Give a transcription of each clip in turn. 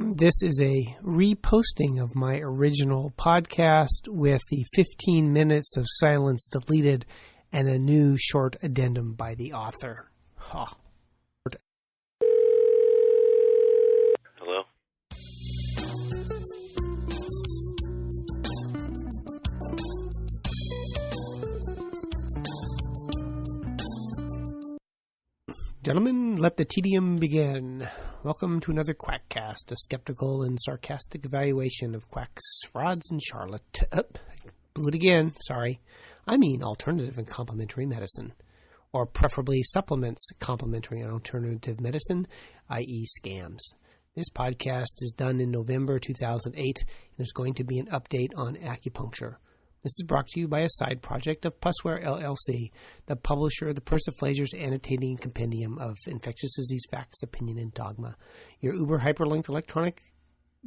This is a reposting of my original podcast with the 15 minutes of silence deleted and a new short addendum by the author. Huh. Hello? Gentlemen, let the tedium begin. Welcome to another Quackcast, a skeptical and sarcastic evaluation of quacks, frauds, and charlatan. Blew it again, sorry. I mean alternative and complementary medicine, or preferably supplements complementary and alternative medicine, i.e. scams. This podcast is done in November 2008, and there's going to be an update on acupuncture. This is brought to you by a side project of Pusware LLC, the publisher of the Persiflager's Annotating Compendium of Infectious Disease Facts, Opinion, and Dogma, your uber-hyperlinked electronic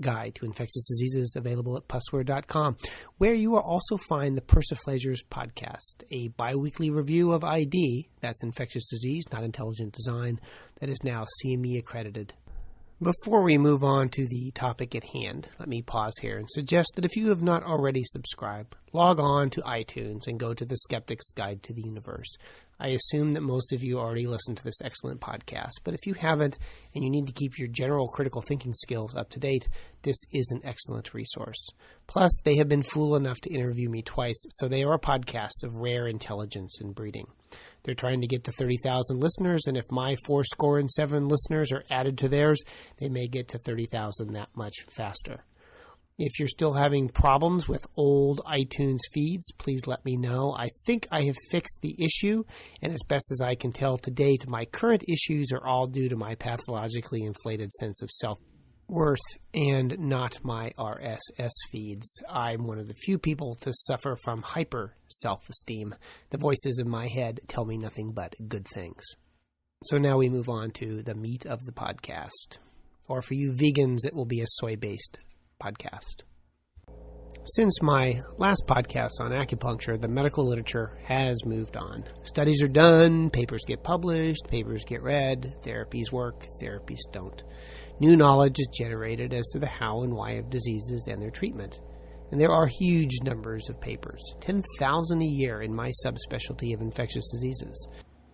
guide to infectious diseases available at pusware.com, where you will also find the Persiflager's podcast, a bi-weekly review of ID, that's infectious disease, not intelligent design, that is now CME accredited. Before we move on to the topic at hand, let me pause here and suggest that if you have not already subscribed, log on to iTunes and go to the Skeptic's Guide to the Universe. I assume that most of you already listen to this excellent podcast, but if you haven't and you need to keep your general critical thinking skills up to date, this is an excellent resource. Plus, they have been fool enough to interview me twice, so they are a podcast of rare intelligence and breeding. They're trying to get to 30,000 listeners, and if my 407 listeners are added to theirs, they may get to 30,000 that much faster. If you're still having problems with old iTunes feeds, please let me know. I think I have fixed the issue, and as best as I can tell to date, my current issues are all due to my pathologically inflated sense of self-worth and not my RSS feeds. I'm one of the few people to suffer from hyper self-esteem. The voices in my head tell me nothing but good things. So now we move on to the meat of the podcast. Or for you vegans, it will be a soy-based podcast. Since my last podcast on acupuncture, the medical literature has moved on. Studies are done, papers get published, papers get read, therapies work, therapies don't. New knowledge is generated as to the how and why of diseases and their treatment. And there are huge numbers of papers, 10,000 a year in my subspecialty of infectious diseases.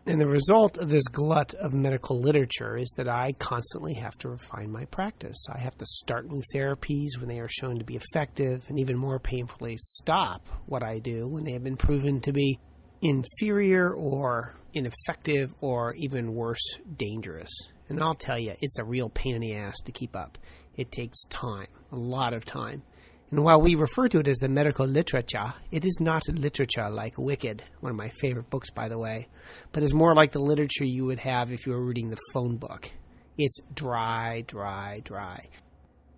And the result of this glut of medical literature is that I constantly have to refine my practice. I have to start new therapies when they are shown to be effective, and even more painfully stop what I do when they have been proven to be inferior or ineffective or even worse, dangerous. And I'll tell you, it's a real pain in the ass to keep up. It takes time, a lot of time. And while we refer to it as the medical literature, it is not literature like Wicked, one of my favorite books, by the way, but is more like the literature you would have if you were reading the phone book. It's dry, dry, dry.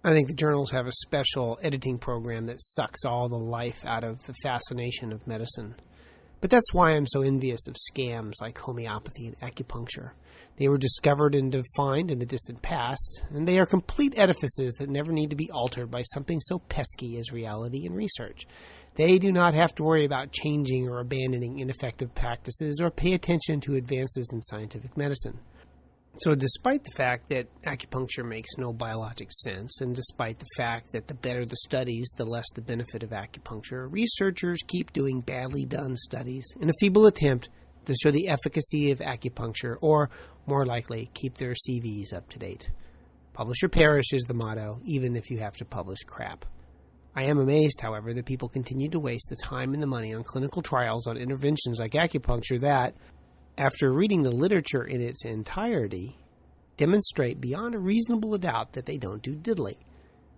I think the journals have a special editing program that sucks all the life out of the fascination of medicine. But that's why I'm so envious of scams like homeopathy and acupuncture. They were discovered and defined in the distant past, and they are complete edifices that never need to be altered by something so pesky as reality and research. They do not have to worry about changing or abandoning ineffective practices or pay attention to advances in scientific medicine. So despite the fact that acupuncture makes no biologic sense, and despite the fact that the better the studies, the less the benefit of acupuncture, researchers keep doing badly done studies in a feeble attempt to show the efficacy of acupuncture, or, more likely, keep their CVs up to date. Publish or perish is the motto, even if you have to publish crap. I am amazed, however, that people continue to waste the time and the money on clinical trials on interventions like acupuncture that, after reading the literature in its entirety, demonstrate beyond a reasonable doubt that they don't do diddly.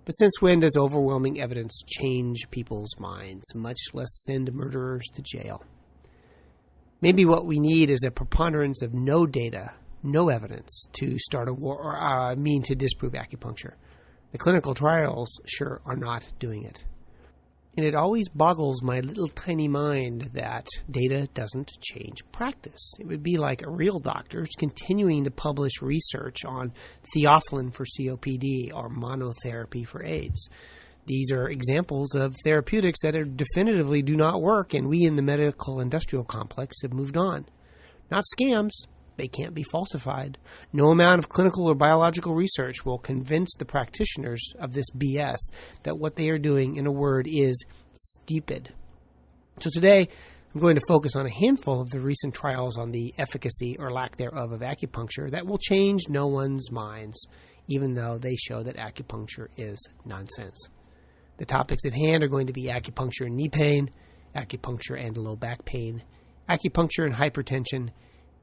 But since when does overwhelming evidence change people's minds, much less send murderers to jail? Maybe what we need is a preponderance of no data, no evidence to start a war or to disprove acupuncture. The clinical trials sure are not doing it. And it always boggles my little tiny mind that data doesn't change practice. It would be like a real doctor continuing to publish research on theophylline for COPD or monotherapy for AIDS. These are examples of therapeutics that definitively do not work, and we in the medical industrial complex have moved on. Not scams, They can't be falsified. No amount of clinical or biological research will convince the practitioners of this BS that what they are doing, in a word, is stupid. So today, I'm going to focus on a handful of the recent trials on the efficacy or lack thereof of acupuncture that will change no one's minds, even though they show that acupuncture is nonsense. The topics at hand are going to be acupuncture and knee pain, acupuncture and low back pain, acupuncture and hypertension,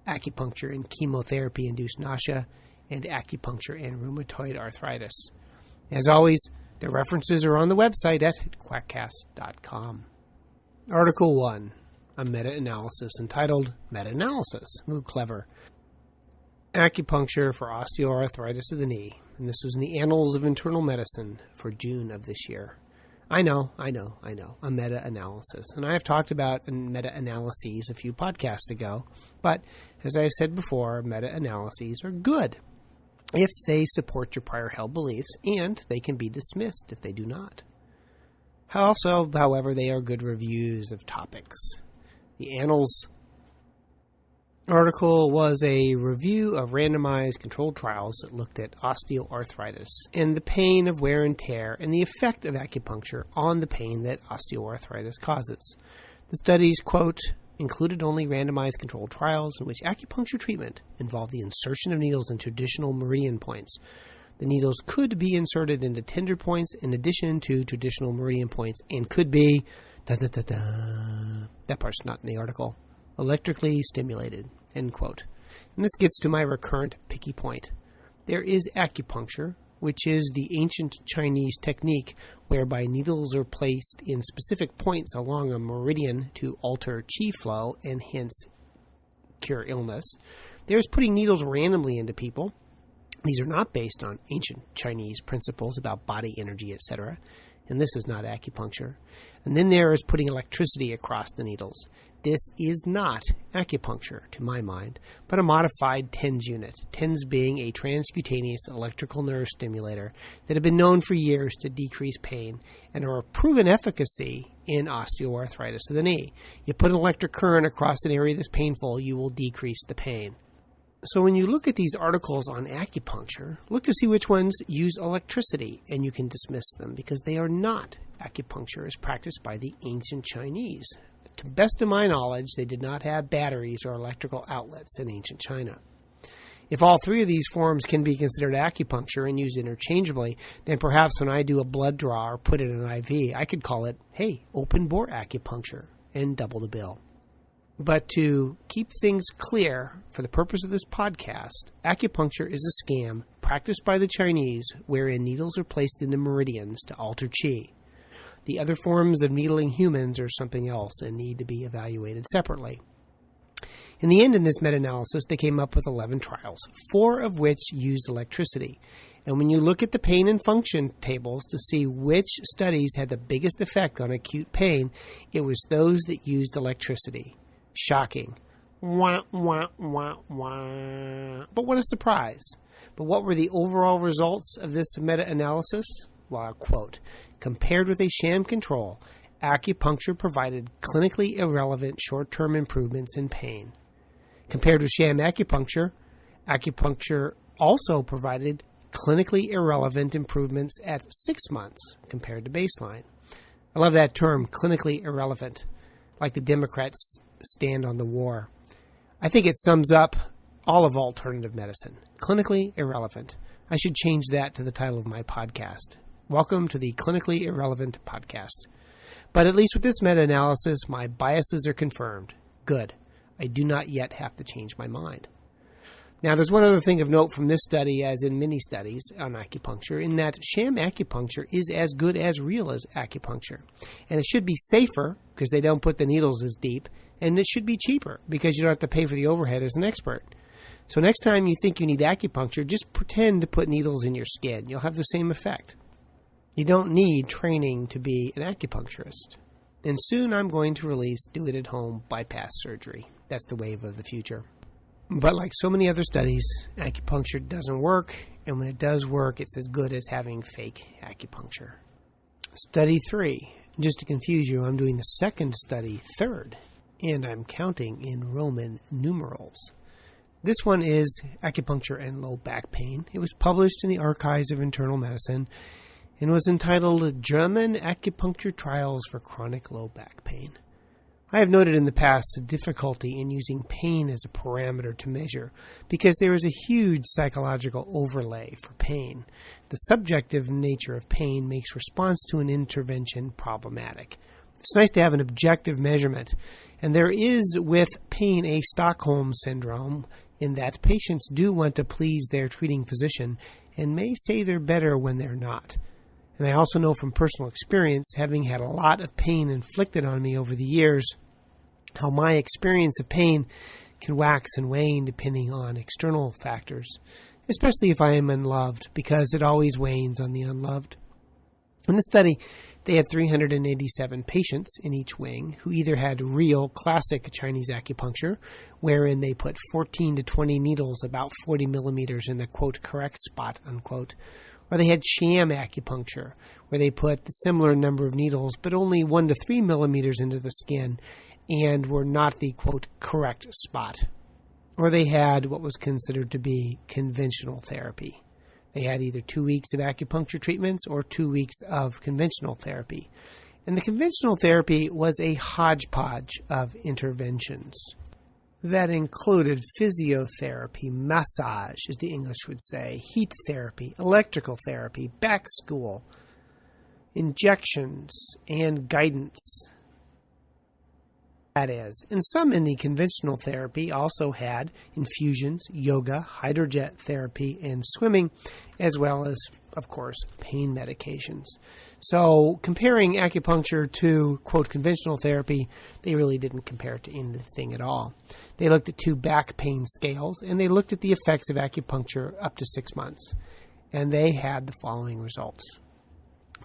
acupuncture and chemotherapy-induced nausea, and acupuncture and rheumatoid arthritis. As always, the references are on the website at quackcast.com. Article 1, a meta-analysis entitled Meta-Analysis. Ooh, clever. Acupuncture for osteoarthritis of the knee. And this was in the Annals of Internal Medicine for June of this year. I know, a meta-analysis. And I have talked about meta-analyses a few podcasts ago, but as I've said before, meta-analyses are good if they support your prior held beliefs, and they can be dismissed if they do not. Also, however, they are good reviews of topics. The Annals article was a review of randomized controlled trials that looked at osteoarthritis and the pain of wear and tear and the effect of acupuncture on the pain that osteoarthritis causes. The studies, quote, included only randomized controlled trials in which acupuncture treatment involved the insertion of needles in traditional meridian points. The needles could be inserted into tender points in addition to traditional meridian points and could be, that part's not in the article, electrically stimulated, end quote. And this gets to my recurrent picky point. There is acupuncture, which is the ancient Chinese technique whereby needles are placed in specific points along a meridian to alter qi flow and hence cure illness. There's putting needles randomly into people. These are not based on ancient Chinese principles about body energy, etc., and this is not acupuncture. And then there is putting electricity across the needles. This is not acupuncture, to my mind, but a modified TENS unit, TENS being a transcutaneous electrical nerve stimulator that have been known for years to decrease pain and are a proven efficacy in osteoarthritis of the knee. You put an electric current across an area that's painful, you will decrease the pain. So when you look at these articles on acupuncture, look to see which ones use electricity, and you can dismiss them because they are not acupuncture as practiced by the ancient Chinese. To the best of my knowledge, they did not have batteries or electrical outlets in ancient China. If all three of these forms can be considered acupuncture and used interchangeably, then perhaps when I do a blood draw or put in an IV, I could call it, hey, open bore acupuncture, and double the bill. But to keep things clear, for the purpose of this podcast, acupuncture is a scam practiced by the Chinese wherein needles are placed into meridians to alter qi. The other forms of needling humans are something else and need to be evaluated separately. In the end, in this meta-analysis, they came up with 11 trials, 4 of which used electricity. And when you look at the pain and function tables to see which studies had the biggest effect on acute pain, it was those that used electricity. Shocking. Wah, wah, wah, wah. But what a surprise. But what were the overall results of this meta-analysis? Well, quote, compared with a sham control, acupuncture provided clinically irrelevant short-term improvements in pain. Compared with sham acupuncture, acupuncture also provided clinically irrelevant improvements at 6 months compared to baseline. I love that term, clinically irrelevant, like the Democrats stand on the war. I think it sums up all of alternative medicine. Clinically irrelevant. I should change that to the title of my podcast. Welcome to the Clinically Irrelevant Podcast. But at least with this meta-analysis, my biases are confirmed. Good. I do not yet have to change my mind. Now, there's one other thing of note from this study, as in many studies on acupuncture, in that sham acupuncture is as good as real as acupuncture. And it should be safer, because they don't put the needles as deep, and it should be cheaper, because you don't have to pay for the overhead as an expert. So next time you think you need acupuncture, just pretend to put needles in your skin. You'll have the same effect. You don't need training to be an acupuncturist. And soon I'm going to release do-it-at-home bypass surgery. That's the wave of the future. But like so many other studies, acupuncture doesn't work, and when it does work, it's as good as having fake acupuncture. Study 3. Just to confuse you, I'm doing the second study third, and I'm counting in Roman numerals. This one is Acupuncture and Low Back Pain. It was published in the Archives of Internal Medicine and was entitled German Acupuncture Trials for Chronic Low Back Pain. I have noted in the past the difficulty in using pain as a parameter to measure because there is a huge psychological overlay for pain. The subjective nature of pain makes response to an intervention problematic. It's nice to have an objective measurement, and there is with pain a Stockholm syndrome in that patients do want to please their treating physician and may say they're better when they're not. And I also know from personal experience, having had a lot of pain inflicted on me over the years, how my experience of pain can wax and wane depending on external factors, especially if I am unloved, because it always wanes on the unloved. In the study, they had 387 patients in each wing who either had real classic Chinese acupuncture, wherein they put 14 to 20 needles about 40 millimeters in the, quote, correct spot, unquote, or they had sham acupuncture, where they put the similar number of needles but only 1 to 3 millimeters into the skin and were not the, quote, correct spot. Or they had what was considered to be conventional therapy. They had either 2 weeks of acupuncture treatments or 2 weeks of conventional therapy. And the conventional therapy was a hodgepodge of interventions. That included physiotherapy, massage, as the English would say, heat therapy, electrical therapy, back school, injections, and guidance. That is, and some in the conventional therapy also had infusions, yoga, hydrojet therapy, and swimming, as well as, of course, pain medications. So comparing acupuncture to, quote, conventional therapy, they really didn't compare it to anything at all. They looked at 2 back pain scales, and they looked at the effects of acupuncture up to 6 months. And they had the following results.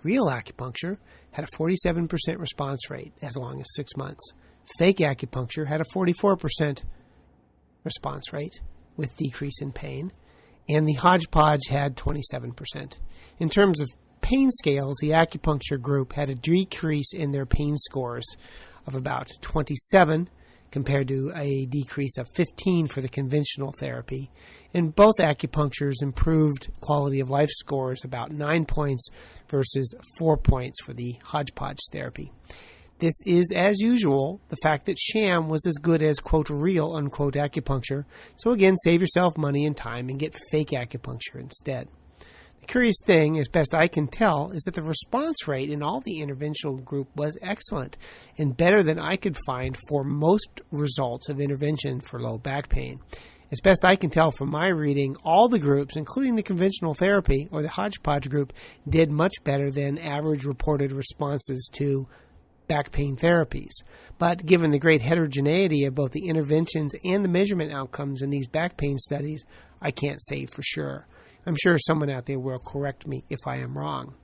Real acupuncture had a 47% response rate as long as 6 months. Fake acupuncture had a 44% response rate with decrease in pain, and the hodgepodge had 27%. In terms of pain scales, the acupuncture group had a decrease in their pain scores of about 27 compared to a decrease of 15 for the conventional therapy. And both acupunctures improved quality of life scores about 9 points versus 4 points for the hodgepodge therapy. This is, as usual, the fact that sham was as good as, quote, real, unquote, acupuncture. So again, save yourself money and time and get fake acupuncture instead. The curious thing, as best I can tell, is that the response rate in all the interventional group was excellent and better than I could find for most results of intervention for low back pain. As best I can tell from my reading, all the groups, including the conventional therapy or the hodgepodge group, did much better than average reported responses to back pain therapies. But given the great heterogeneity of both the interventions and the measurement outcomes in these back pain studies, I can't say for sure. I'm sure someone out there will correct me if I am wrong.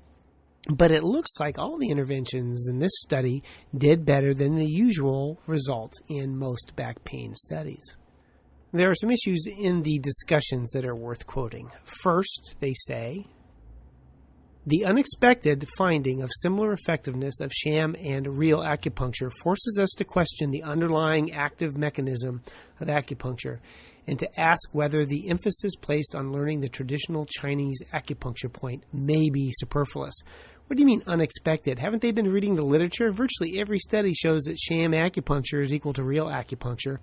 But it looks like all the interventions in this study did better than the usual results in most back pain studies. There are some issues in the discussions that are worth quoting. First, they say, the unexpected finding of similar effectiveness of sham and real acupuncture forces us to question the underlying active mechanism of acupuncture and to ask whether the emphasis placed on learning the traditional Chinese acupuncture point may be superfluous. What do you mean unexpected? Haven't they been reading the literature? Virtually every study shows that sham acupuncture is equal to real acupuncture.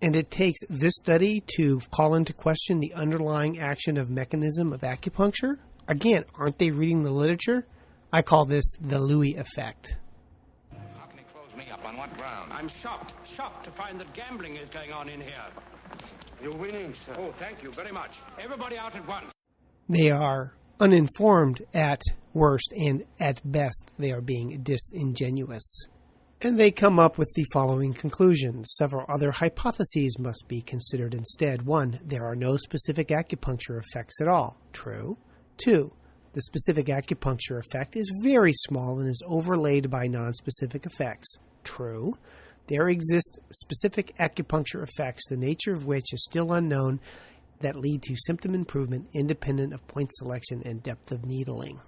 And it takes this study to call into question the underlying action of mechanism of acupuncture? Again, aren't they reading the literature? I call this the Louis effect. How can he close me up? On what ground? I'm shocked to find that gambling is going on in here. You're winning, sir. Oh, thank you very much. Everybody out at once. They are uninformed at worst, and at best they are being disingenuous. And they come up with the following conclusions. Several other hypotheses must be considered instead. 1, there are no specific acupuncture effects at all. True. 2, the specific acupuncture effect is very small and is overlaid by nonspecific effects. True. There exist specific acupuncture effects, the nature of which is still unknown, that lead to symptom improvement independent of point selection and depth of needling.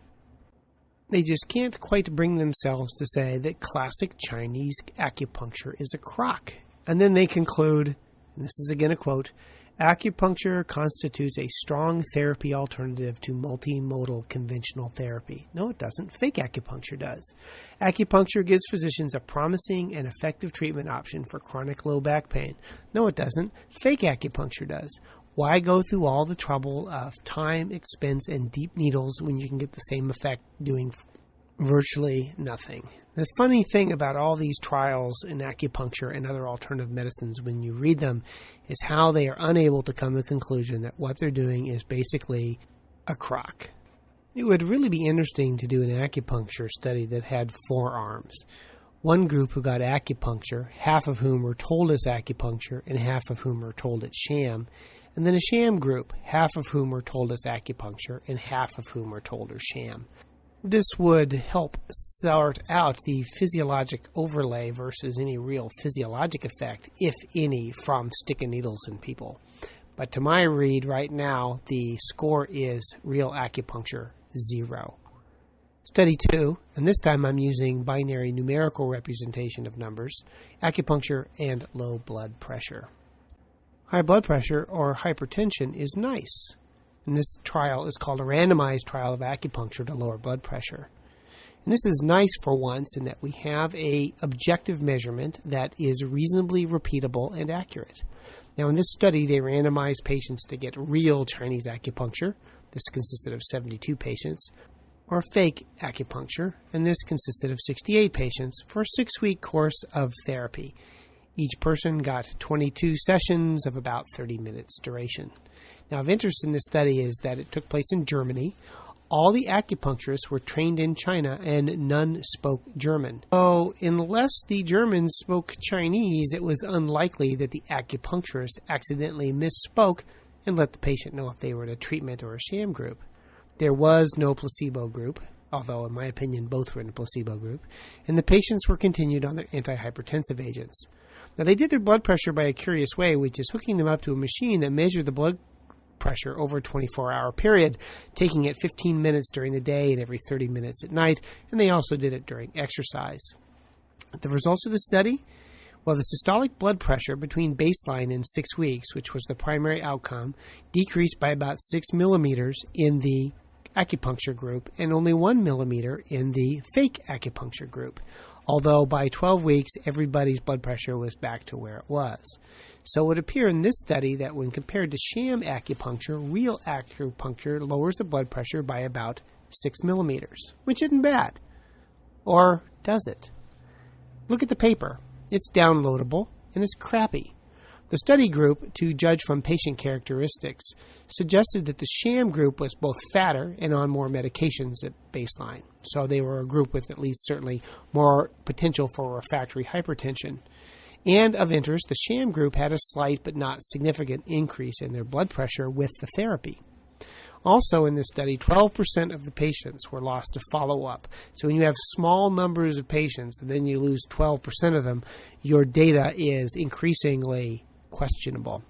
They just can't quite bring themselves to say that classic Chinese acupuncture is a crock. And then they conclude, and this is again a quote, Acupuncture constitutes a strong therapy alternative to multimodal conventional therapy. No, it doesn't. Fake acupuncture does. Acupuncture gives physicians a promising and effective treatment option for chronic low back pain. No, it doesn't. Fake acupuncture does. Why go through all the trouble of time, expense, and deep needles when you can get the same effect doing virtually nothing? The funny thing about all these trials in acupuncture and other alternative medicines when you read them is how they are unable to come to the conclusion that what they're doing is basically a crock. It would really be interesting to do an acupuncture study that had 4 arms. One group who got acupuncture, half of whom were told it's acupuncture and half of whom were told it's sham, and then a sham group, half of whom were told it's acupuncture and half of whom were told it's sham. This would help sort out the physiologic overlay versus any real physiologic effect, if any, from sticking needles in people. But to my read right now, the score is real acupuncture 0. Study 2, and this time I'm using binary numerical representation of numbers, acupuncture and low blood pressure. High blood pressure or hypertension is nice. And this trial is called a randomized trial of acupuncture to lower blood pressure. And this is nice for once in that we have a objective measurement that is reasonably repeatable and accurate. Now in this study, they randomized patients to get real Chinese acupuncture. This consisted of 72 patients, or fake acupuncture, and this consisted of 68 patients for a 6-week course of therapy. Each person got 22 sessions of about 30 minutes duration. Now, of interest in this study is that it took place in Germany. All the acupuncturists were trained in China, and none spoke German. So, unless the Germans spoke Chinese, it was unlikely that the acupuncturist accidentally misspoke and let the patient know if they were in a treatment or a sham group. There was no placebo group, although, in my opinion, both were in a placebo group, and the patients were continued on their antihypertensive agents. Now, they did their blood pressure by a curious way, which is hooking them up to a machine that measured the blood pressure over a 24-hour period, taking it 15 minutes during the day and every 30 minutes at night, and they also did it during exercise. The results of the study? Well, the systolic blood pressure between baseline and 6 weeks, which was the primary outcome, decreased by about 6 millimeters in the acupuncture group and only 1 millimeter in the fake acupuncture group. Although by 12 weeks, everybody's blood pressure was back to where it was. So it would appear in this study that when compared to sham acupuncture, real acupuncture lowers the blood pressure by about 6 millimeters, which isn't bad. Or does it? Look at the paper. It's downloadable, and it's crappy. The study group, to judge from patient characteristics, suggested that the sham group was both fatter and on more medications at baseline. So they were a group with at least certainly more potential for refractory hypertension. And of interest, the sham group had a slight but not significant increase in their blood pressure with the therapy. Also in this study, 12% of the patients were lost to follow-up. So when you have small numbers of patients and then you lose 12% of them, your data is increasingly questionable.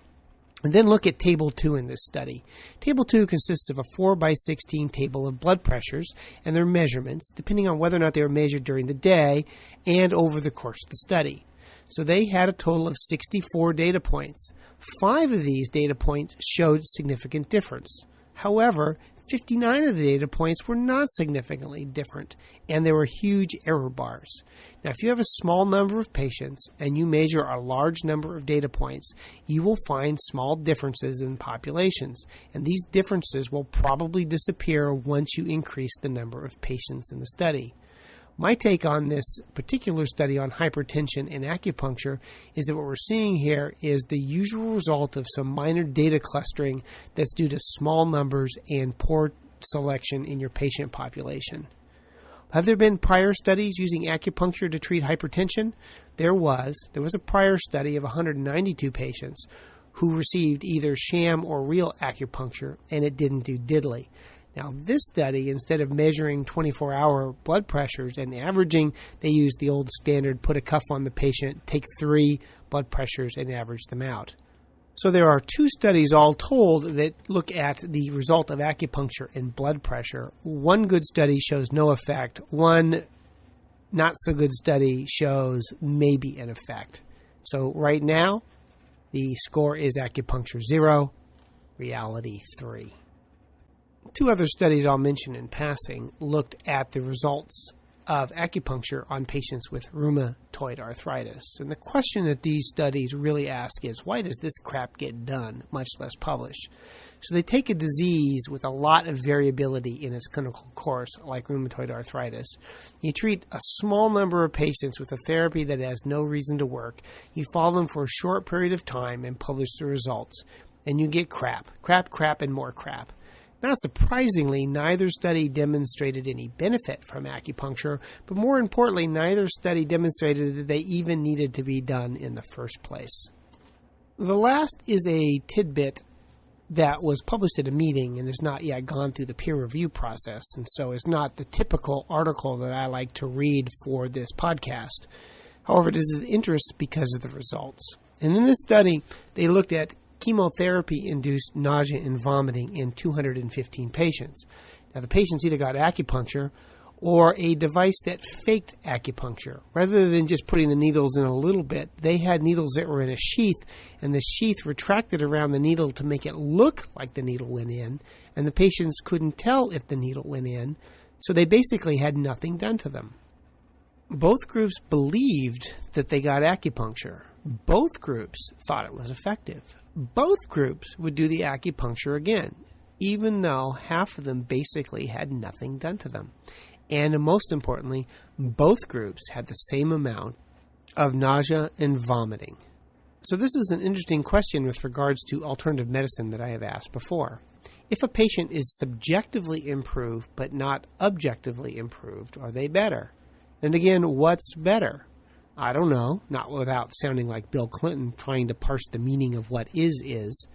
And then look at Table 2 in this study. Table 2 consists of a 4x16 table of blood pressures and their measurements, depending on whether or not they were measured during the day and over the course of the study. So they had a total of 64 data points. 5 of these data points showed significant difference. However, 59 of the data points were not significantly different, and there were huge error bars. Now, if you have a small number of patients and you measure a large number of data points, you will find small differences in populations, and these differences will probably disappear once you increase the number of patients in the study. My take on this particular study on hypertension and acupuncture is that what we're seeing here is the usual result of some minor data clustering that's due to small numbers and poor selection in your patient population. Have there been prior studies using acupuncture to treat hypertension? There was a prior study of 192 patients who received either sham or real acupuncture, and it didn't do diddly. Now, this study, instead of measuring 24-hour blood pressures and averaging, they used the old standard, put a cuff on the patient, take 3 blood pressures, and average them out. So there are 2 studies all told that look at the result of acupuncture and blood pressure. One good study shows no effect. One not so good study shows maybe an effect. So right now, The score is acupuncture 0, reality 3. Two other studies I'll mention in passing looked at the results of acupuncture on patients with rheumatoid arthritis. And the question that these studies really ask is, why does this crap get done, much less published? So they take a disease with a lot of variability in its clinical course, like rheumatoid arthritis. You treat a small number of patients with a therapy that has no reason to work. You follow them for a short period of time and publish the results. And you get crap, and more crap. Not surprisingly, neither study demonstrated any benefit from acupuncture, but more importantly, neither study demonstrated that they even needed to be done in the first place. The last is a tidbit that was published at a meeting and has not yet gone through the peer review process, and so is not the typical article that I like to read for this podcast. However, it is of interest because of the results. And in this study, they looked at chemotherapy-induced nausea and vomiting in 215 patients. Now, the patients either got acupuncture or a device that faked acupuncture. Rather than just putting the needles in a little bit, they had needles that were in a sheath, and the sheath retracted around the needle to make it look like the needle went in, and the patients couldn't tell if the needle went in, so they basically had nothing done to them. Both groups believed that they got acupuncture. Both groups thought it was effective. Both groups would do the acupuncture again, even though half of them basically had nothing done to them. And most importantly, both groups had the same amount of nausea and vomiting. So this is an interesting question with regards to alternative medicine that I have asked before. If a patient is subjectively improved but not objectively improved, are they better? And again, what's better? I don't know, not without sounding like Bill Clinton trying to parse the meaning of what is.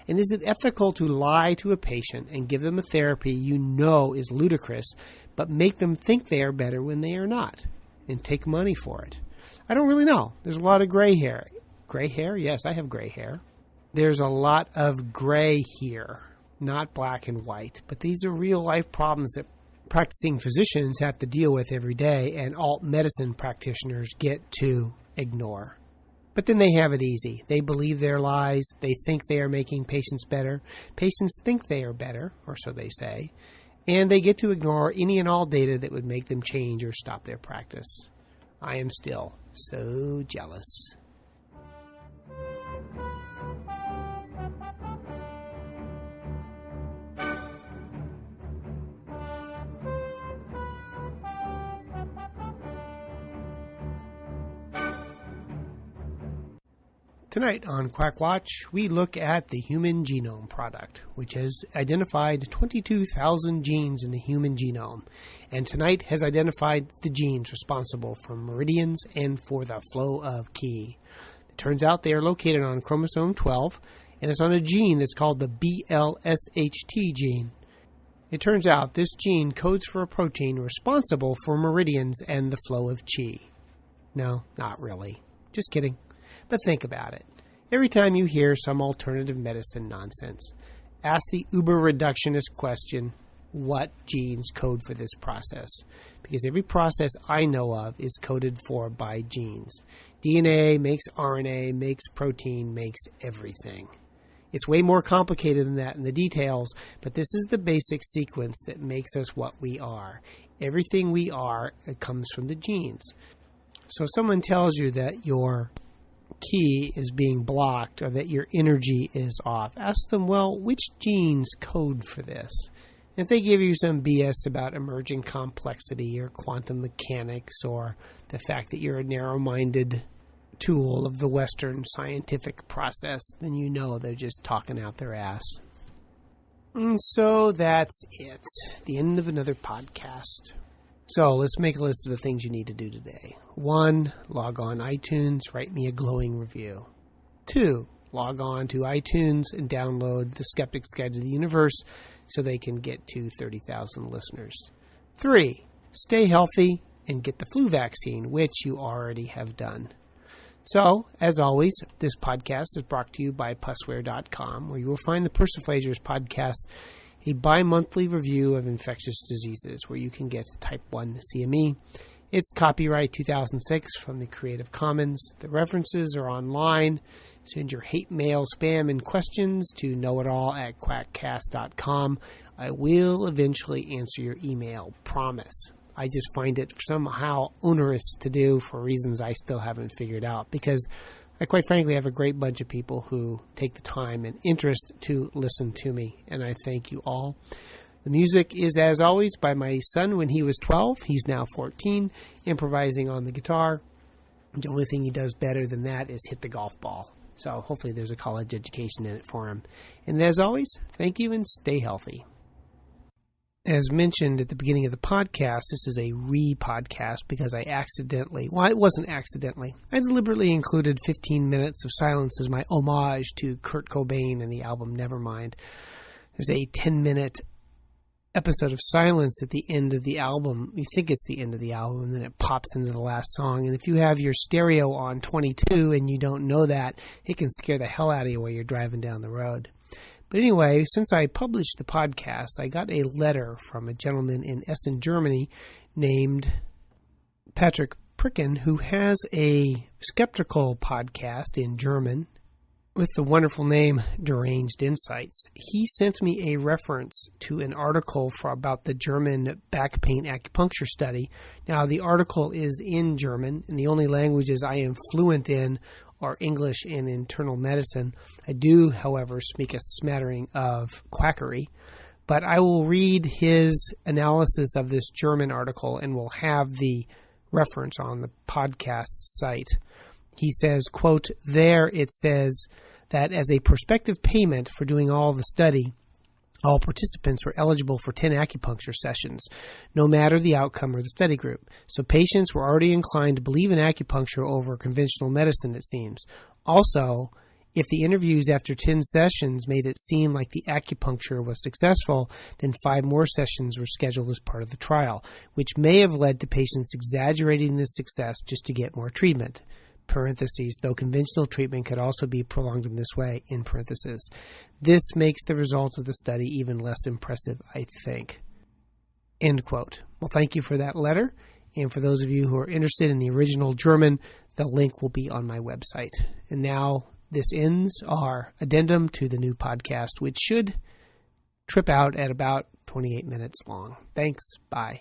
And is it ethical to lie to a patient and give them a therapy you know is ludicrous, but make them think they are better when they are not, and take money for it? I don't really know. There's a lot of gray hair. Gray hair? Yes, I have gray hair. There's a lot of gray here, not black and white, but these are real-life problems that practicing physicians have to deal with every day, and alt medicine practitioners get to ignore. But then they have it easy. They believe their lies. They think they are making patients better. Patients think they are better, or so they say. And they get to ignore any and all data that would make them change or stop their practice. I am still so jealous. Tonight on Quack Watch, we look at the Human Genome Project, which has identified 22,000 genes in the human genome, and tonight has identified the genes responsible for meridians and for the flow of qi. It turns out they are located on chromosome 12, and it's on a gene that's called the BLSHT gene. It turns out this gene codes for a protein responsible for meridians and the flow of qi. No, not really. Just kidding. But think about it. Every time you hear some alternative medicine nonsense, ask the uber reductionist question, what genes code for this process? Because every process I know of is coded for by genes. DNA makes RNA, makes protein, makes everything. It's way more complicated than that in the details, but this is the basic sequence that makes us what we are. Everything we are, it comes from the genes. So if someone tells you that your key is being blocked or that your energy is off, ask them, well, which genes code for this? And if they give you some BS about emergent complexity or quantum mechanics or the fact that you're a narrow-minded tool of the Western scientific process, then you know they're just talking out their ass. And so that's it. The end of another podcast. So let's make a list of the things you need to do today. 1, log on iTunes, write me a glowing review. 2, log on to iTunes and download The Skeptic's Guide to the Universe so they can get to 30,000 listeners. 3, stay healthy and get the flu vaccine, which you already have done. So, as always, this podcast is brought to you by Pussware.com, where you will find the Persiflagers podcast, a bi-monthly review of infectious diseases, where you can get type 1 CME, It's copyright 2006 from the Creative Commons. The references are online. Send your hate mail, spam, and questions to knowitall@quackcast.com. I will eventually answer your email. Promise. I just find it somehow onerous to do for reasons I still haven't figured out, because I quite frankly have a great bunch of people who take the time and interest to listen to me, and I thank you all. The music is, as always, by my son when he was 12. He's now 14, improvising on the guitar. The only thing he does better than that is hit the golf ball. So hopefully there's a college education in it for him. And as always, thank you and stay healthy. As mentioned at the beginning of the podcast, this is a re-podcast because I accidentally, well, it wasn't accidentally. I deliberately included 15 minutes of silence as my homage to Kurt Cobain and the album Nevermind. There's a 10-minute episode of silence at the end of the album. You think it's the end of the album, and then it pops into the last song. And if you have your stereo on 22 and you don't know that, it can scare the hell out of you while you're driving down the road. But anyway, since I published the podcast, I got a letter from a gentleman in Essen, Germany, named Patrick Pricken, who has a skeptical podcast in German with the wonderful name Deranged Insights. He sent me a reference to an article about the German back pain acupuncture study. Now, the article is in German, and the only languages I am fluent in are English and internal medicine. I do, however, speak a smattering of quackery. But I will read his analysis of this German article, and we'll have the reference on the podcast site. He says, quote, there it says that as a prospective payment for doing all the study, all participants were eligible for 10 acupuncture sessions, no matter the outcome of the study group. So patients were already inclined to believe in acupuncture over conventional medicine, it seems. Also, if the interviews after 10 sessions made it seem like the acupuncture was successful, then 5 more sessions were scheduled as part of the trial, which may have led to patients exaggerating the success just to get more treatment. Parentheses, though conventional treatment could also be prolonged in this way, in parentheses. This makes the results of the study even less impressive, I think. End quote. Well, thank you for that letter. And for those of you who are interested in the original German, the link will be on my website. And now this ends our addendum to the new podcast, which should trip out at about 28 minutes long. Thanks. Bye.